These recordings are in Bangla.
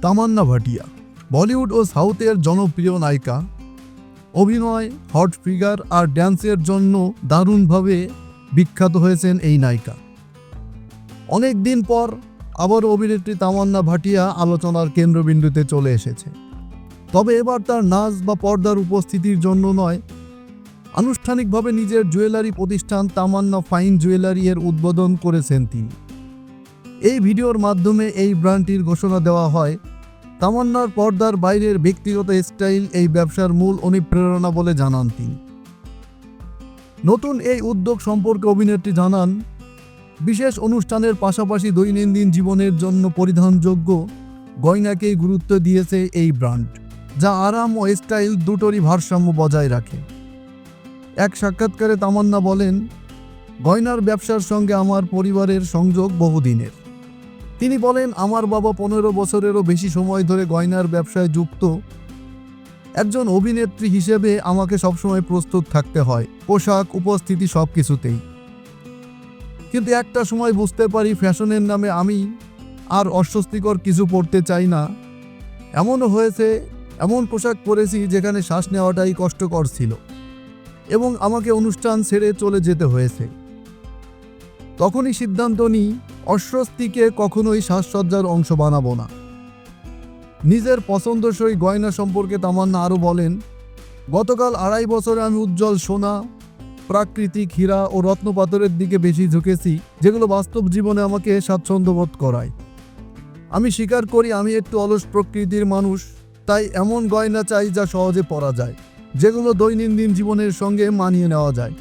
তামান্না ভাটিয়া বলিউড ও সাউথের জনপ্রিয় নায়িকা। অভিনয়, হট ফিগার আর ড্যান্সের জন্য দারুণভাবে বিখ্যাত হয়েছেন এই নায়িকা। অনেক দিন পর আবার অভিনেত্রী তামান্না ভাটিয়া আলোচনার কেন্দ্রবিন্দুতে চলে এসেছে। তবে এবার তার নাচ বা পর্দার উপস্থিতির জন্য নয়, আনুষ্ঠানিকভাবে নিজের জুয়েলারি প্রতিষ্ঠান তামান্না ফাইন জুয়েলারি এর উদ্বোধন করেছেন তিনি। এই ভিডিওর মাধ্যমে এই ব্র্যান্ডটির ঘোষণা দেওয়া হয়। তামান্নার পর্দার বাইরের ব্যক্তিগত স্টাইল এই ব্যবসার মূল অনুপ্রেরণা বলে জানান তিনি। নতুন এই উদ্যোগ সম্পর্কে অভিনেত্রী জানান, বিশেষ অনুষ্ঠানের পাশাপাশি দৈনন্দিন জীবনের জন্য পরিধানযোগ্য গয়নাকেই গুরুত্ব দিয়েছে এই ব্র্যান্ড, যা আরাম ও স্টাইল দুটোরই ভারসাম্য বজায় রাখে। এক সাক্ষাৎকারে তামান্না বলেন, গয়নার ব্যবসার সঙ্গে আমার পরিবারের সংযোগ বহুদিনের। তিনি বলেন, আমার বাবা 15 বছরেরও বেশি সময় ধরে গয়নার ব্যবসায় যুক্ত। একজন অভিনেত্রী হিসেবে আমাকে সবসময় প্রস্তুত থাকতে হয়, পোশাক, উপস্থিতি সব কিছুতেই। কিন্তু একটা সময় বুঝতে পারি ফ্যাশনের নামে আমি আর অস্বস্তিকর কিছু পরতে চাই না। এমনও হয়েছে, এমন পোশাক পরেছি যেখানে শ্বাস নেওয়াটাই কষ্টকর ছিল এবং আমাকে অনুষ্ঠান ছেড়ে চলে যেতে হয়েছে। তখনই সিদ্ধান্ত নিই, অস্বস্তিকে কখনোই সাজসজ্জার অংশ বানাবো না। নিজের পছন্দসই গয়না সম্পর্কে তামান্না আরও বলেন, গতকাল 2.5 বছরে আমি উজ্জ্বল সোনা, প্রাকৃতিক হীরা ও রত্নপাথরের দিকে বেশি ঝুঁকেছি, যেগুলো বাস্তব জীবনে আমাকে স্বাচ্ছন্দ্যবোধ করায়। আমি স্বীকার করি আমি একটু অলস প্রকৃতির মানুষ, তাই এমন গয়না চাই যা সহজে পরা যায়, যেগুলো দৈনন্দিন জীবনের সঙ্গে মানিয়ে নেওয়া যায়।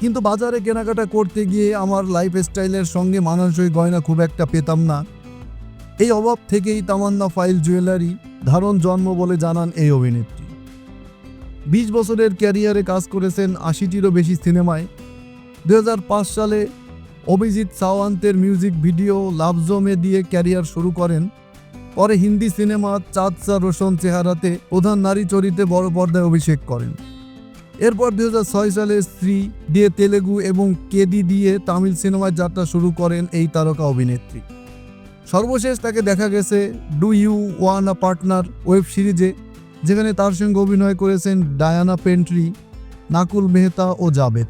কিন্তু বাজারে কেনাকাটা করতে গিয়ে আমার লাইফস্টাইলের সঙ্গে মানানসই গয়না খুব একটা পেতাম না। এই অভাব থেকেই তামান্না ফাইন জুয়েলারি ধারণ জন্ম বলে জানান এই অভিনেত্রী। 20 বছরের ক্যারিয়ারে কাজ করেছেন 80টিরও বেশি সিনেমায়। 2005 সালে অভিজিৎ সাওয়ান্তের মিউজিক ভিডিও লাভজমে দিয়ে ক্যারিয়ার শুরু করেন। পরে হিন্দি সিনেমা চাঁদ সা রোশন চেহারাতে প্রধান নারী চরিত্রে বড় পর্দায় অভিষেক করেন। এরপর 2006 সালে স্ত্রী দিয়ে তেলেগু এবং কেদি দিয়ে তামিল সিনেমায় যাত্রা শুরু করেন এই তারকা অভিনেত্রী। সর্বশেষ তাকে দেখা গেছে do you wanna partner web সিরিজে, যেখানে তার সঙ্গে অভিনয় করেছেন ডায়ানা পেন্ট্রি, নাকুল মেহতা ও জাবেদ।